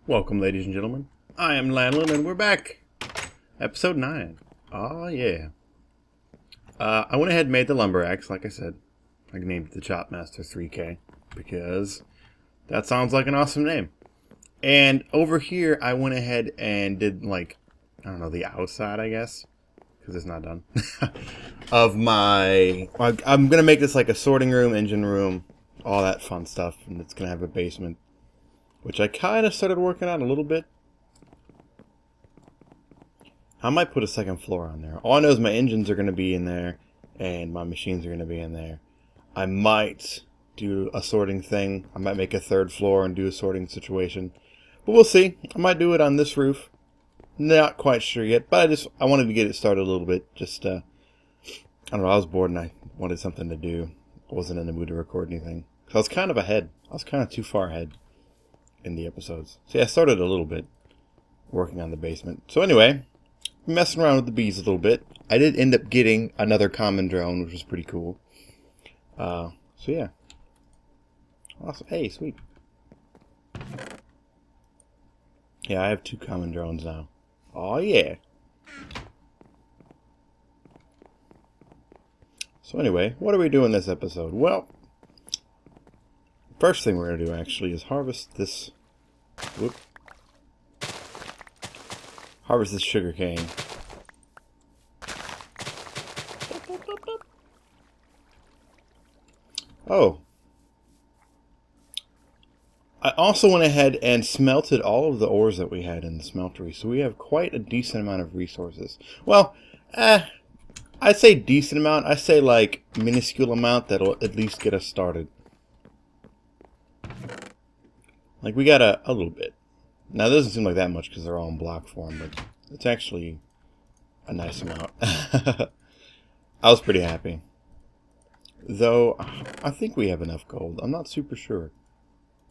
Welcome, ladies and gentlemen. I am Lanlin, and we're back. Episode 9. Oh, yeah. I went ahead and made the lumber axe, like I said. I named it the Chopmaster 3K, because that sounds like an awesome name. And over here, I went ahead and did, like, I don't know, the outside, I guess, because it's not done, of my... I'm going to make this like a sorting room, engine room, all that fun stuff, and it's going to have a basement, which I kind of started working on a little bit. I might put a second floor on there. All I know is my engines are going to be in there, and my machines are going to be in there. I might do a sorting thing. I might make a third floor and do a sorting situation. But we'll see. I might do it on this roof. Not quite sure yet, but I wanted to get it started a little bit. Just, I don't know, I was bored and I wanted something to do. I wasn't in the mood to record anything. So I was kind of ahead. I was kind of too far ahead in the episodes. So yeah, I started a little bit working on the basement. So anyway, messing around with the bees a little bit. I did end up getting another common drone, which was pretty cool. So yeah. Awesome. Hey, sweet. Yeah, I have 2 common drones now. Oh yeah. So anyway, what are we doing this episode? Well, first thing we're going to do actually is harvest this... Whoop. Harvest this sugar cane. Oh. I also went ahead and smelted all of the ores that we had in the smeltery, so we have quite a decent amount of resources. Well, I'd say decent amount. I say like minuscule amount that'll at least get us started. Like we got a little bit. Now it doesn't seem like that much because they're all in block form, but it's actually a nice amount. I was pretty happy. Though, I think we have enough gold. I'm not super sure.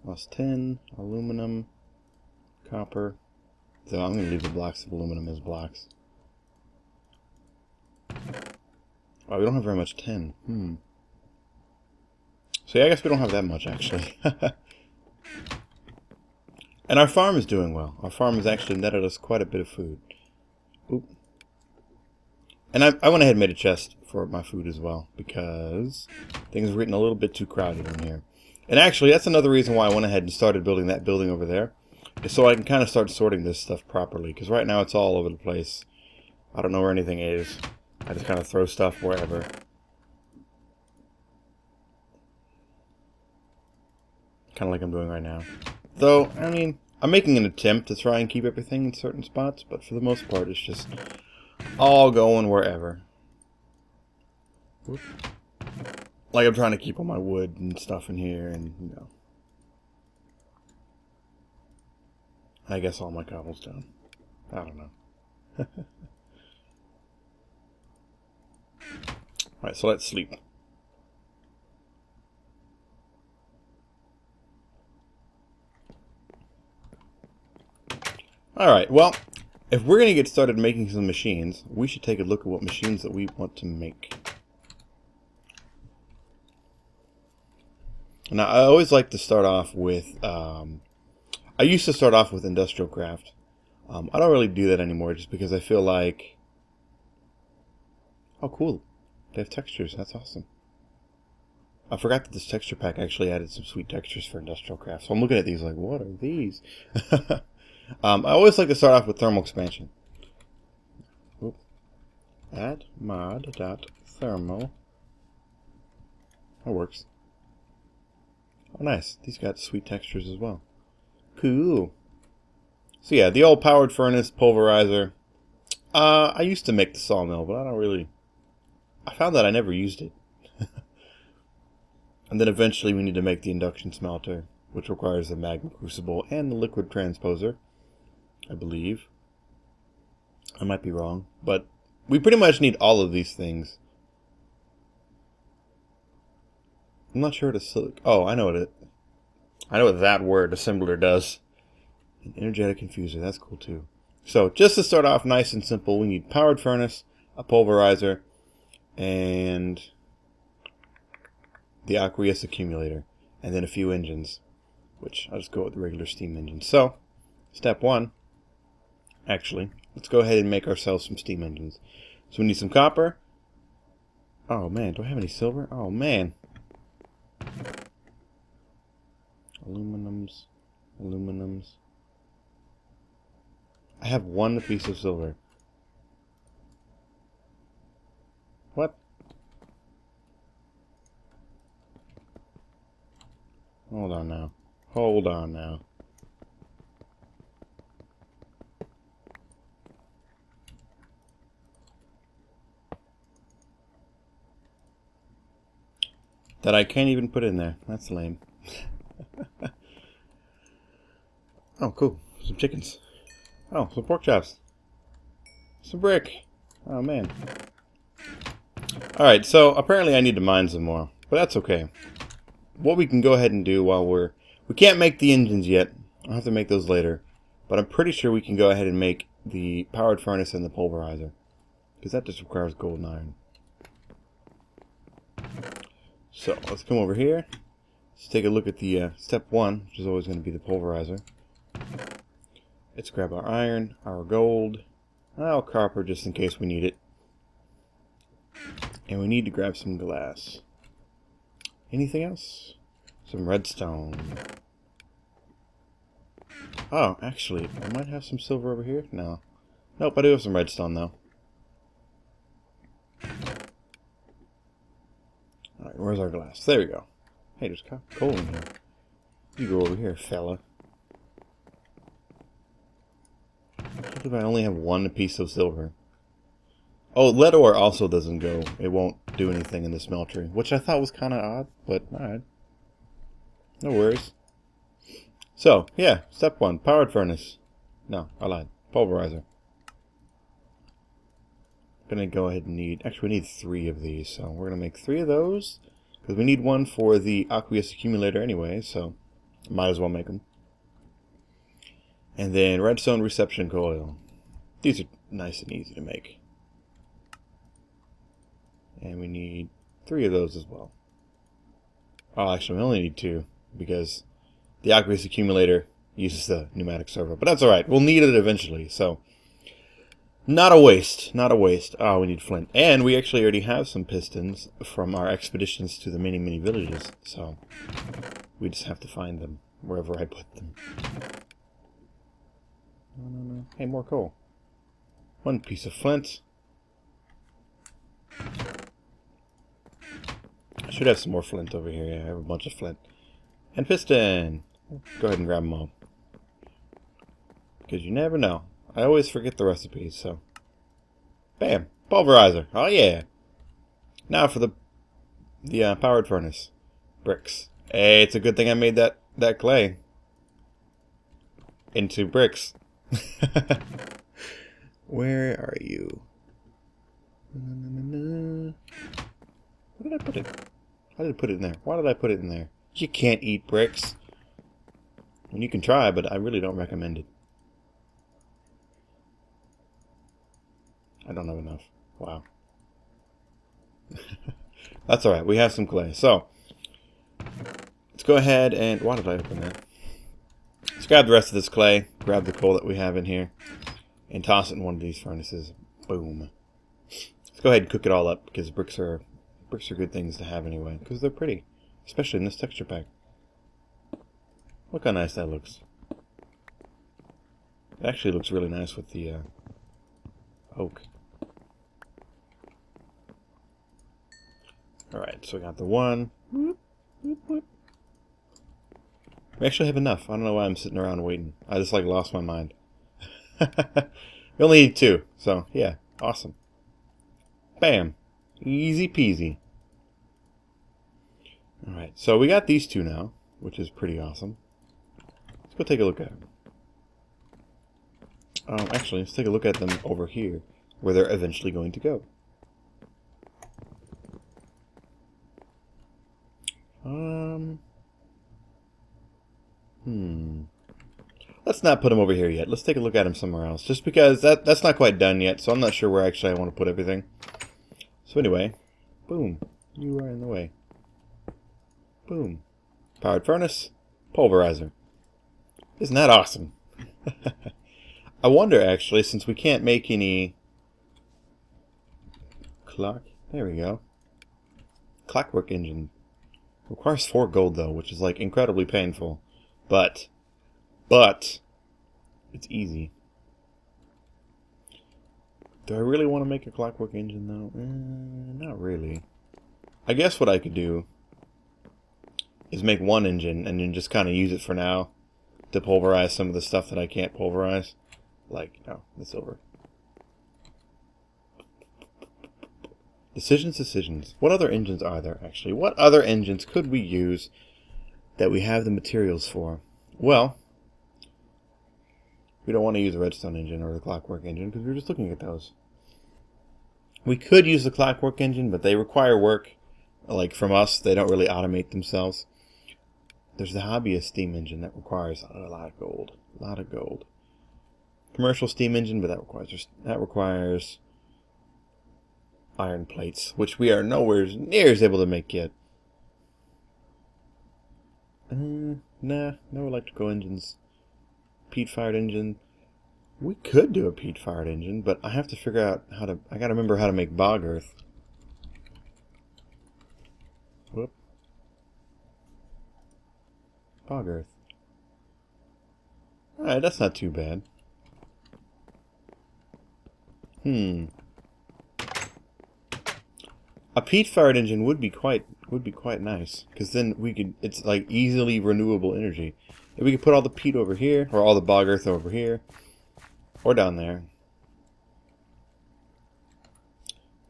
Lost 10, aluminum, copper. So I'm going to leave the blocks of aluminum as blocks. Oh, we don't have very much 10. So yeah, I guess we don't have that much, actually. And our farm is doing well. Our farm has actually netted us quite a bit of food. Oop. And I went ahead and made a chest for my food as well, because things were getting a little bit too crowded in here. And actually, that's another reason why I went ahead and started building that building over there, is so I can kind of start sorting this stuff properly, because right now it's all over the place. I don't know where anything is. I just kind of throw stuff wherever. Kind of like I'm doing right now. Though, I mean, I'm making an attempt to try and keep everything in certain spots, but for the most part, it's just all going wherever. Whoop. Like I'm trying to keep all my wood and stuff in here, and, you know. I guess all my cobblestone. I don't know. Alright, so let's sleep. Alright, well, if we're going to get started making some machines, we should take a look at what machines that we want to make. Now, I always like to start off with, I used to start off with industrial craft. I don't really do that anymore just because I feel like, oh cool, they have textures, that's awesome. I forgot that this texture pack actually added some sweet textures for industrial craft, so I'm looking at these like, what are these? I always like to start off with thermal expansion. Oop. Add mod.thermal. That works. Oh, nice. These got sweet textures as well. Cool. So yeah, the old powered furnace, pulverizer. I used to make the sawmill, but I don't really... I found that I never used it. And then eventually we need to make the induction smelter, which requires the magma crucible and the liquid transposer, I believe. I might be wrong, but we pretty much need all of these things. I'm not sure what a silic... Oh, I know what that word assembler does. An energetic infuser, that's cool too. So, just to start off nice and simple, we need powered furnace, a pulverizer, and the aqueous accumulator, and then a few engines, which I'll just go with the regular steam engine. So, step one, actually, let's go ahead and make ourselves some steam engines. So we need some copper. Oh man, do I have any silver? Oh man. Aluminums. I have one piece of silver. What? Hold on now. Hold on now. That I can't even put in there. That's lame. Oh, cool. Some chickens. Oh, some pork chops. Some brick. Oh, man. Alright, so apparently I need to mine some more. But that's okay. What we can go ahead and do while we can't make the engines yet. I'll have to make those later. But I'm pretty sure we can go ahead and make the powered furnace and the pulverizer. Because that just requires gold and iron. So, let's come over here. Let's take a look at the step one, which is always going to be the pulverizer. Let's grab our iron, our gold, our copper just in case we need it. And we need to grab some glass. Anything else? Some redstone. Oh, actually, I might have some silver over here. No. Nope, I do have some redstone though. Alright, where's our glass? There we go. Hey, there's coal in here. You go over here, fella. What if I only have one piece of silver? Oh, lead ore also doesn't go. It won't do anything in the smeltery, which I thought was kind of odd, but alright. No worries. So, yeah, step one, powered furnace. No, I lied. Pulverizer. Gonna go ahead and need, actually we need 3 of these, so we're gonna make 3 of those, because we need one for the aqueous accumulator anyway, so might as well make them. And then redstone reception coil. These are nice and easy to make. And we need 3 of those as well. Oh, actually we only need 2, because the aqueous accumulator uses the pneumatic servo, but that's alright, we'll need it eventually, so not a waste, not a waste. Oh, we need flint. And we actually already have some pistons from our expeditions to the many villages. So, we just have to find them wherever I put them. No. Hey, more coal. 1 piece of flint. I should have some more flint over here. Yeah, I have a bunch of flint. And piston. Go ahead and grab them all. Because you never know. I always forget the recipes, so. Bam! Pulverizer! Oh yeah! Now for the powered furnace. Bricks. Hey, it's a good thing I made that clay into bricks. Where are you? Where did I put it? How did I put it in there? Why did I put it in there? You can't eat bricks. And you can try, but I really don't recommend it. I don't have enough. Wow. That's alright. We have some clay. So, let's go ahead and... Why did I open that? Let's grab the rest of this clay. Grab the coal that we have in here. And toss it in one of these furnaces. Boom. Let's go ahead and cook it all up. Because bricks are good things to have anyway. Because they're pretty. Especially in this texture pack. Look how nice that looks. It actually looks really nice with the oak. Alright, so we got the 1. We actually have enough. I don't know why I'm sitting around waiting. I just lost my mind. We only need 2, so yeah, awesome. Bam! Easy peasy. Alright, so we got these 2 now, which is pretty awesome. Let's go take a look at them. Actually, let's take a look at them over here, where they're eventually going to go. Let's not put them over here yet. Let's take a look at them somewhere else. Just because that's not quite done yet, so I'm not sure where actually I want to put everything. So anyway, boom. You are in the way. Boom. Powered furnace. Pulverizer. Isn't that awesome? I wonder, actually, since we can't make any clock. There we go. Clockwork engine. Requires 4 gold, though, which is, like, incredibly painful. But, it's easy. Do I really want to make a clockwork engine, though? Not really. I guess what I could do is make one engine and then just kind of use it for now to pulverize some of the stuff that I can't pulverize. Like, no, it's over. Decisions. What other engines are there, actually? What other engines could we use that we have the materials for? Well, we don't want to use the redstone engine or the clockwork engine because we were just looking at those. We could use the clockwork engine, but they require work. Like, from us, they don't really automate themselves. There's the hobbyist steam engine that requires a lot of gold. A lot of gold. Commercial steam engine, but that requires iron plates, which we are nowhere near as able to make yet. Nah, no electrical engines. Peat-fired engine. We could do a peat-fired engine, but I have to figure out how to... I gotta remember how to make bog earth. Whoop. Bog earth. Alright, that's not too bad. A peat-fired engine would be quite nice, because then we could... It's like easily renewable energy. If we could put all the peat over here, or all the bog earth over here, or down there.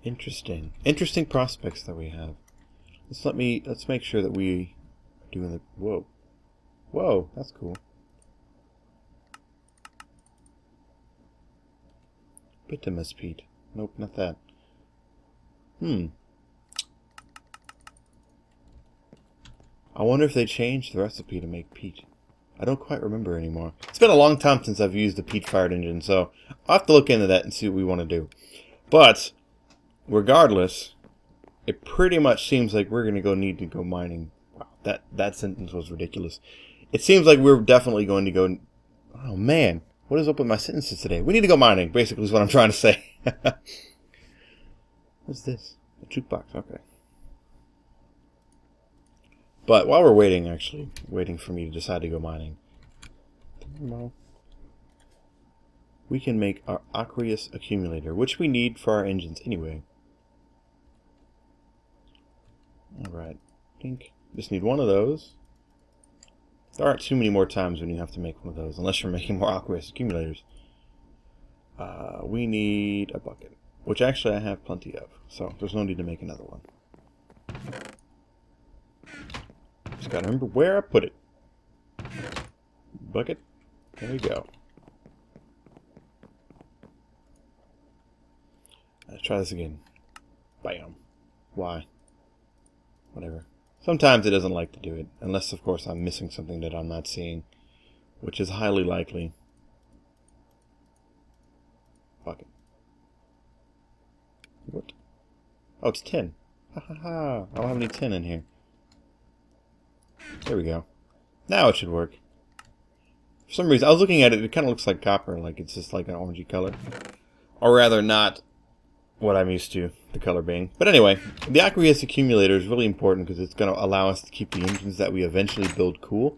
Interesting. Interesting prospects that we have. Let's make sure that we are doing the... Whoa. Whoa, that's cool. Bituminous peat. Nope, not that. I wonder if they changed the recipe to make peat. I don't quite remember anymore. It's been a long time since I've used a peat-fired engine, so I'll have to look into that and see what we want to do. But, regardless, it pretty much seems like we're going to need to go mining. Wow, that sentence was ridiculous. It seems like we're definitely going to go... Oh, man. What is up with my sentences today? We need to go mining, basically, is what I'm trying to say. What's this? A jukebox, okay. But while we're waiting, actually, waiting for me to decide to go mining, we can make our aqueous accumulator, which we need for our engines anyway. Alright, I think just need one of those. There aren't too many more times when you have to make one of those, unless you're making more aqueous accumulators. We need a bucket, which actually I have plenty of, so there's no need to make another one. Just gotta remember where I put it. Bucket. There we go. Let's try this again. Bam. Why? Whatever. Sometimes it doesn't like to do it, unless of course I'm missing something that I'm not seeing, which is highly likely. Bucket. What? Oh, it's tin. Ha ha ha. I don't have any tin in here. There we go. Now it should work. For some reason, I was looking at it, it kind of looks like copper, like it's just like an orangey color. Or rather, not what I'm used to, the color being. But anyway, the aqueous accumulator is really important because it's going to allow us to keep the engines that we eventually build cool.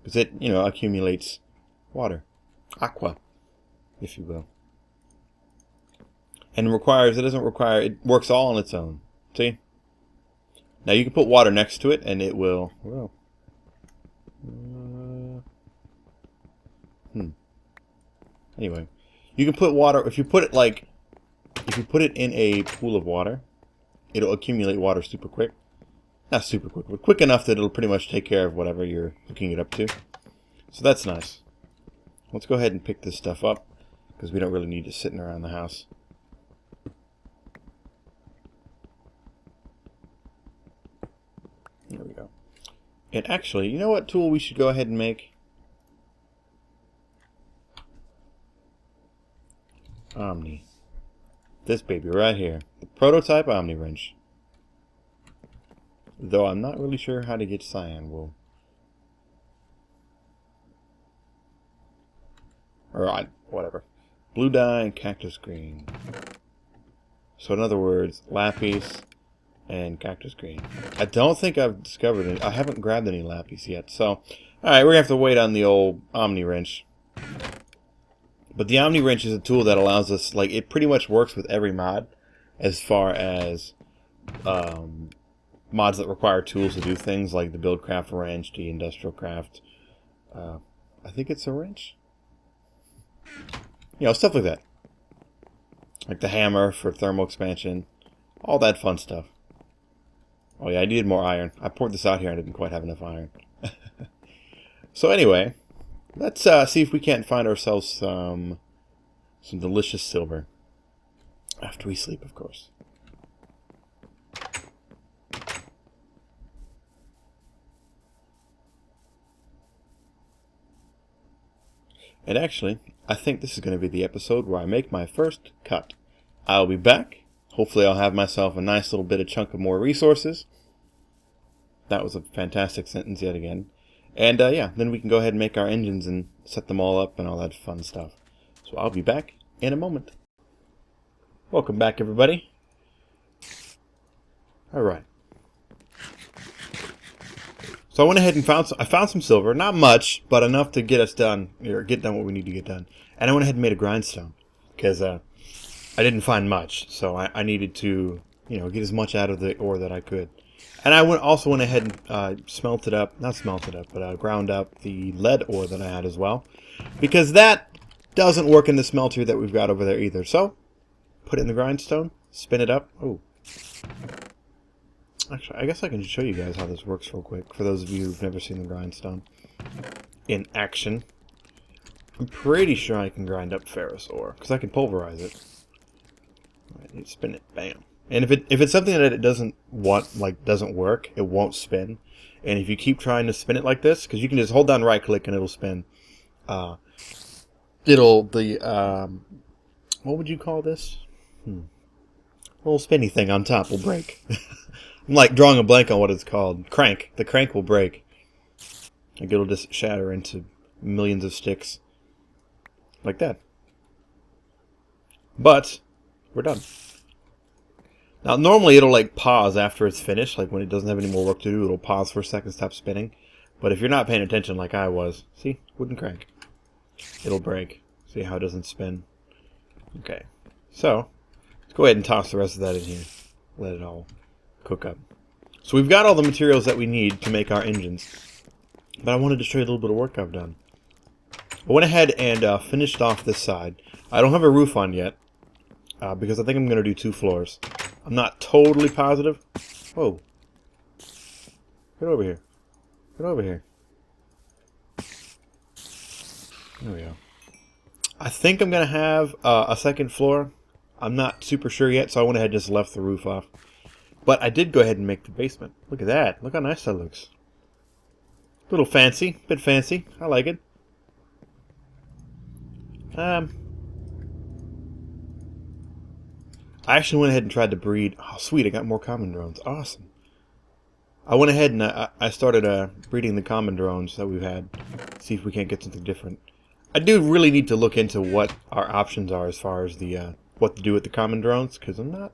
Because it, you know, accumulates water. Aqua, if you will. And it works all on its own. See? Now you can put water next to it and it will, well... Anyway, you can put water, if you put it in a pool of water, it'll accumulate water super quick. Not super quick, but quick enough that it'll pretty much take care of whatever you're hooking it up to. So that's nice. Let's go ahead and pick this stuff up, because we don't really need it sitting around the house. There we go. And actually, you know what tool we should go ahead and make? Omni. This baby right here. The prototype Omni wrench. Though I'm not really sure how to get cyan wool. Or whatever. Blue dye and cactus green. So in other words, lapis and cactus green. I don't think I've discovered it. I haven't grabbed any lapis yet. So, alright, we're going to have to wait on the old Omni Wrench. But the Omni Wrench is a tool that allows us, like, it pretty much works with every mod as far as mods that require tools to do things like the Buildcraft wrench, the Industrial Craft. I think it's a wrench. You know, stuff like that. Like the hammer for thermal expansion. All that fun stuff. Oh yeah, I needed more iron. I poured this out here and I didn't quite have enough iron. So anyway, let's see if we can't find ourselves some delicious silver. After we sleep, of course. And actually, I think this is going to be the episode where I make my first cut. I'll be back. Hopefully I'll have myself a nice little bit of chunk of more resources. That was a fantastic sentence yet again. And yeah, then we can go ahead and make our engines and set them all up and all that fun stuff. So I'll be back in a moment. Welcome back, everybody. Alright. So I went ahead and found some silver. Not much, but enough to get us done, or get done what we need to get done. And I went ahead and made a grindstone. Because I didn't find much. So I needed to, you know, get as much out of the ore that I could. And I also went ahead and ground up the lead ore that I had as well. Because that doesn't work in the smelter that we've got over there either. So, put it in the grindstone, spin it up. Oh. Actually, I guess I can show you guys how this works real quick. For those of you who've never seen the grindstone in action. I'm pretty sure I can grind up ferrous ore. Because I can pulverize it. I need to spin it. Bam. And if it's something that it doesn't work, it won't spin. And if you keep trying to spin it like this, because you can just hold down right click and it'll spin. What would you call this? Little spinny thing on top will break. I'm like drawing a blank on what it's called. Crank. The crank will break. Like it'll just shatter into millions of sticks. Like that. But we're done. Now, normally it'll like pause after it's finished, like when it doesn't have any more work to do, it'll pause for a second, stop spinning. But if you're not paying attention like I was, see, wooden crank, it'll break. See how it doesn't spin? Okay, so let's go ahead and toss the rest of that in here. Let it all cook up. So we've got all the materials that we need to make our engines, but I wanted to show you a little bit of work I've done. I went ahead and finished off this side. I don't have a roof on yet, because I think I'm going to do 2 floors. I'm not totally positive. Whoa. Get over here. Get over here. There we go. I think I'm going to have a second floor. I'm not super sure yet, so I went ahead and just left the roof off. But I did go ahead and make the basement. Look at that. Look how nice that looks. A little fancy. Bit fancy. I like it. I actually went ahead and tried to breed. Oh, sweet, I got more common drones. Awesome. I went ahead and I started breeding the common drones that we've had. See if we can't get something different. I do really need to look into what our options are as far as the what to do with the common drones, because I'm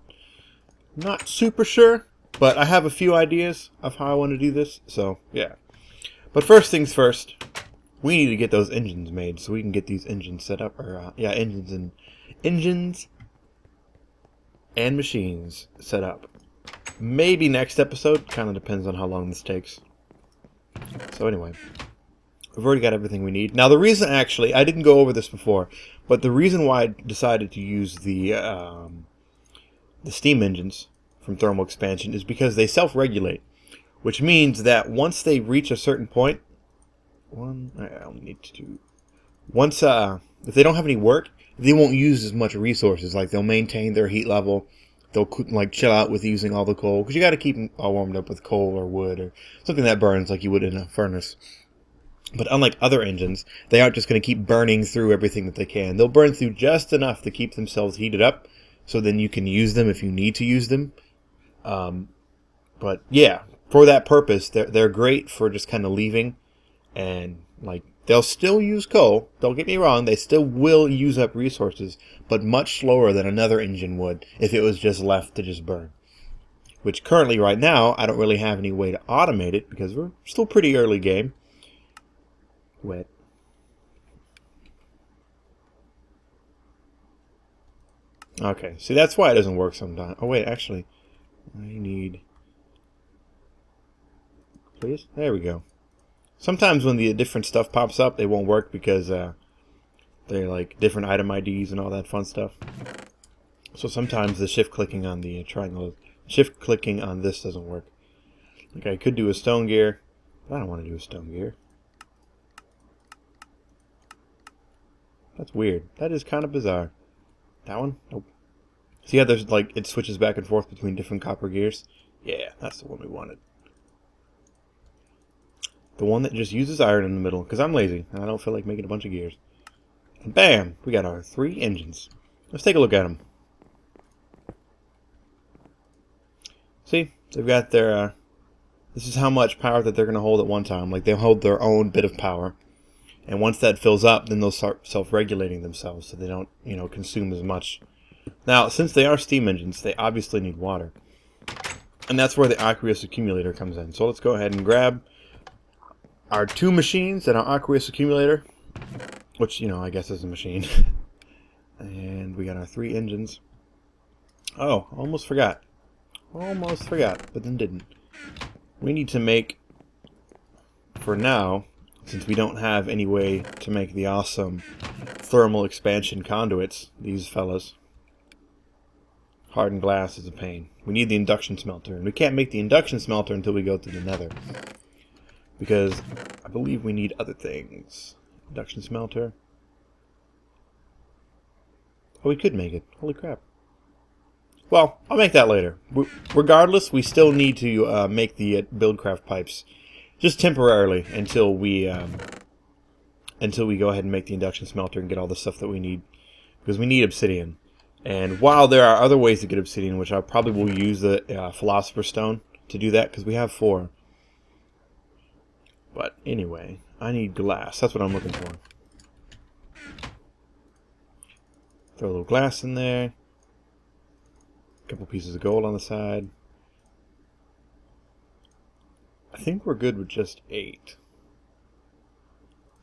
not super sure, but I have a few ideas of how I want to do this. So yeah. But first things first, we need to get those engines made so we can get these engines set up. Or yeah, engines and machines set up. Maybe next episode, kind of depends on how long this takes. So anyway, we've already got everything we need. Now the reason, actually, I didn't go over this before, but the reason why I decided to use the steam engines from thermal expansion is because they self-regulate, which means that once they reach a certain point, if they don't have any work, they won't use as much resources. Like they'll maintain their heat level. They'll like chill out with using all the coal, because you got to keep them all warmed up with coal or wood or something that burns like you would in a furnace. But unlike other engines, they aren't just going to keep burning through everything that they can. They'll burn through just enough to keep themselves heated up, so then you can use them if you need to use them. But yeah, for that purpose, they're great for just kind of leaving and like They'll still use coal. Don't get me wrong. They still will use up resources, but much slower than another engine would if it was just left to just burn. Which currently, right now, I don't really have any way to automate it because we're still pretty early game. Wet. Okay, see, that's why it doesn't work sometimes. Oh, wait, actually, I need... Please? There we go. Sometimes when the different stuff pops up, it won't work because they're like different item IDs and all that fun stuff. So sometimes the shift clicking on the triangle, shift clicking on this doesn't work. Like I could do a stone gear, but I don't want to do a stone gear. That's weird. That is kind of bizarre. That one? Nope. See how there's like it switches back and forth between different copper gears? Yeah, that's the one we wanted. The one that just uses iron in the middle, because I'm lazy and I don't feel like making a bunch of gears. And bam! We got our 3 engines. Let's take a look at them. See? They've got their... this is how much power that they're going to hold at one time. Like, they hold their own bit of power. And once that fills up, then they'll start self-regulating themselves so they don't, you know, consume as much. Now, since they are steam engines, they obviously need water. And that's where the aqueous accumulator comes in. So let's go ahead and grab our 2 machines and our aqueous accumulator, which, you know, I guess is a machine. And we got our 3 engines. Oh, almost forgot. Almost forgot, but then didn't. We need to make, for now, since we don't have any way to make the awesome thermal expansion conduits, these fellas. Hardened glass is a pain. We need the induction smelter, and we can't make the induction smelter until we go to the nether. Because I believe we need other things. Induction smelter. Oh, we could make it. Holy crap. Well, I'll make that later. Regardless, we still need to make the buildcraft pipes. Just temporarily until we go ahead and make the induction smelter and get all the stuff that we need. Because we need obsidian. And while there are other ways to get obsidian, which I probably will use the Philosopher's Stone to do that, because we have 4. But anyway, I need glass. That's what I'm looking for. Throw a little glass in there. A couple pieces of gold on the side. I think we're good with just 8.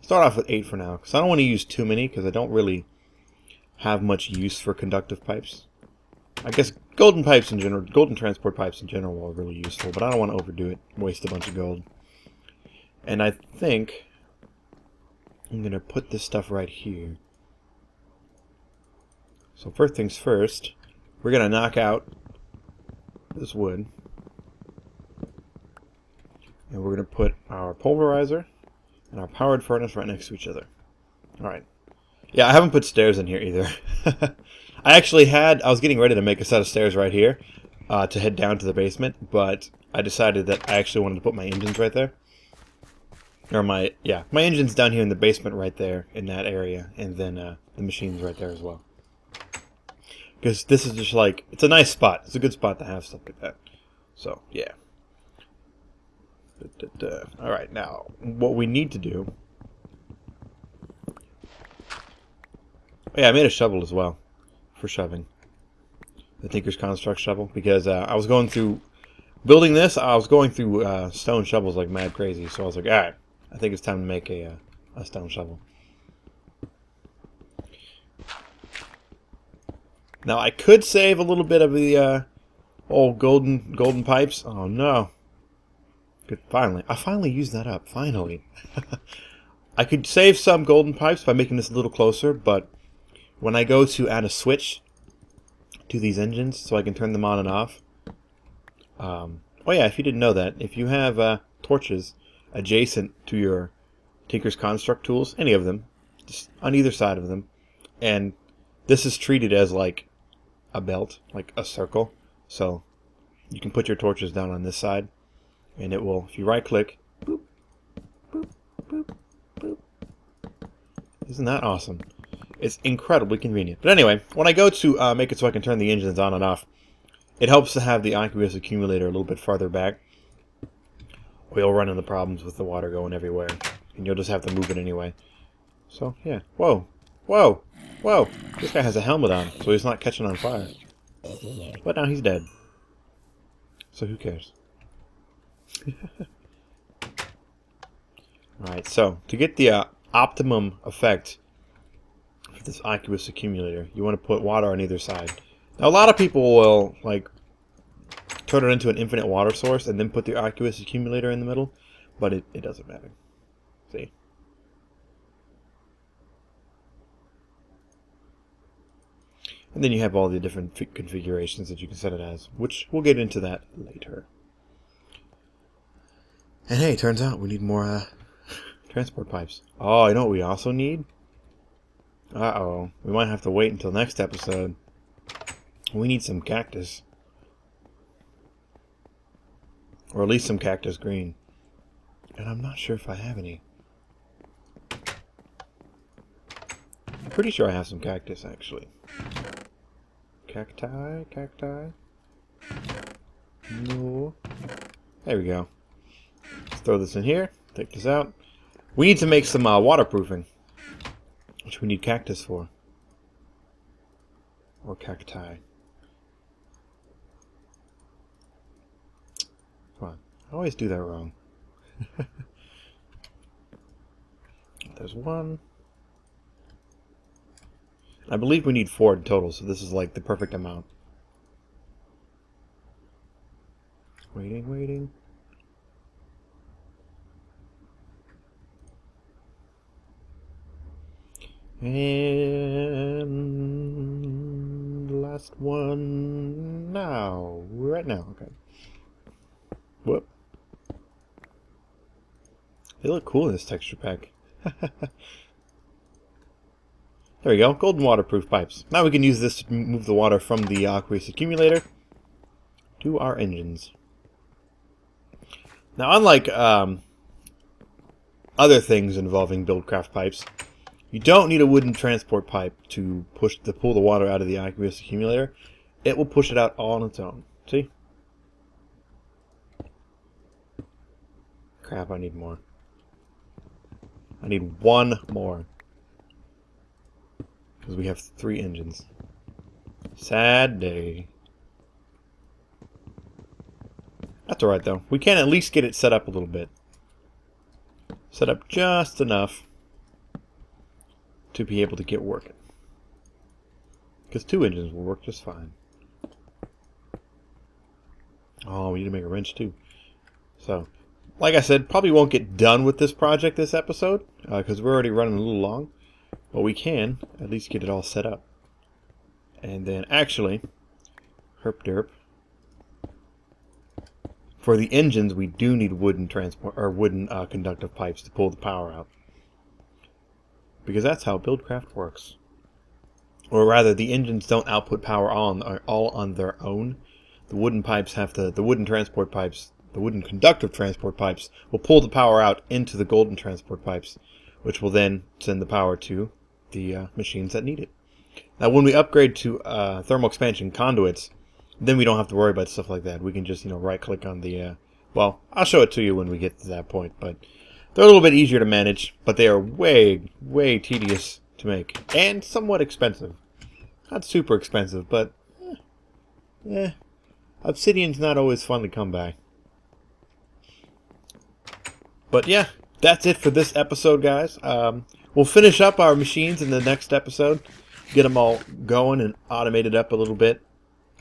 Start off with 8 for now, because I don't want to use too many, because I don't really have much use for conductive pipes. I guess golden pipes in general, golden transport pipes in general are really useful, but I don't want to overdo it, waste a bunch of gold. And I think I'm going to put this stuff right here. So first things first, we're going to knock out this wood. And we're going to put our pulverizer and our powered furnace right next to each other. Alright. Yeah, I haven't put stairs in here either. I was getting ready to make a set of stairs right here to head down to the basement, but I decided that I actually wanted to put my engines right there. Or my engine's down here in the basement right there in that area, and then the machine's right there as well. Because this is just like, it's a nice spot. It's a good spot to have stuff like that. So, yeah. Alright, now, what we need to do... Oh, yeah, I made a shovel as well for shoving. The Tinker's Construct shovel, because I was going through... Building this, I was going through stone shovels like mad crazy, so I was like, alright, I think it's time to make a stone shovel. Now, I could save a little bit of the old golden pipes. Oh, no. Good, finally. I finally used that up. Finally. I could save some golden pipes by making this a little closer, but when I go to add a switch to these engines so I can turn them on and off... oh yeah, if you didn't know that, if you have torches adjacent to your Tinker's Construct tools, any of them, just on either side of them, and this is treated as like a belt, like a circle, so you can put your torches down on this side, and it will, if you right click, boop, boop, boop, boop. Isn't that awesome? It's incredibly convenient. But anyway, when I go to make it so I can turn the engines on and off, it helps to have the aqueous accumulator a little bit farther back. We'll run into problems with the water going everywhere. and you'll just have to move it anyway. So, yeah. Whoa! Whoa! Whoa! This guy has a helmet on, so he's not catching on fire. But now he's dead. So who cares? Alright, so to get the optimum effect for this aqueous accumulator, you want to put water on either side. Now, a lot of people will like turn it into an infinite water source and then put the aqueous accumulator in the middle, but it doesn't matter. See? And then you have all the different configurations that you can set it as, which we'll get into that later. And hey, turns out we need more transport pipes. Oh, you know what we also need? Uh-oh. We might have to wait until next episode. We need some cactus. Or at least some cactus green. And I'm not sure if I have any. I'm pretty sure I have some cactus, actually. Cacti? Cacti? No. There we go. Let's throw this in here. Take this out. We need to make some waterproofing, which we need cactus for. Or cacti. Come on. I always do that wrong. There's one. I believe we need 4 in total, so this is like the perfect amount. Waiting, waiting. And the last one now. Right now, okay. Whoop. They look cool in this texture pack. There we go, golden waterproof pipes. Now we can use this to move the water from the aqueous accumulator to our engines. Now, unlike other things involving Buildcraft pipes, you don't need a wooden transport pipe to pull the water out of the aqueous accumulator. It will push it out all on its own. See? Crap, I need more. I need 1 more. Because we have 3 engines. Sad day. That's alright though. We can at least get it set up a little bit. Set up just enough to be able to get working. Because 2 engines will work just fine. Oh, we need to make a wrench too. So, like I said, probably won't get done with this project this episode. Because we're already running a little long. But we can at least get it all set up. And then actually, herp derp. For the engines, we do need wooden conductive pipes to pull the power out. Because that's how Buildcraft works. Or rather, the engines don't output power all on their own. The wooden pipes have to, the wooden conductive transport pipes will pull the power out into the golden transport pipes, which will then send the power to the machines that need it. Now, when we upgrade to thermal expansion conduits, then we don't have to worry about stuff like that. We can just, right-click on the, well, I'll show it to you when we get to that point, but they're a little bit easier to manage, but they are way, way tedious to make, and somewhat expensive. Not super expensive, but, obsidian's not always fun to come by. But yeah, that's it for this episode, guys. We'll finish up our machines in the next episode, get them all going and automated up a little bit,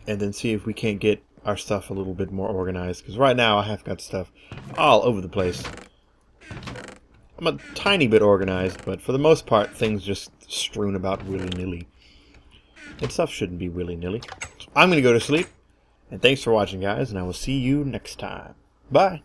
and then see if we can't get our stuff a little bit more organized. Because right now I have got stuff all over the place. I'm a tiny bit organized, but for the most part, things just strewn about willy-nilly. And stuff shouldn't be willy-nilly. So I'm going to go to sleep, and thanks for watching, guys, and I will see you next time. Bye!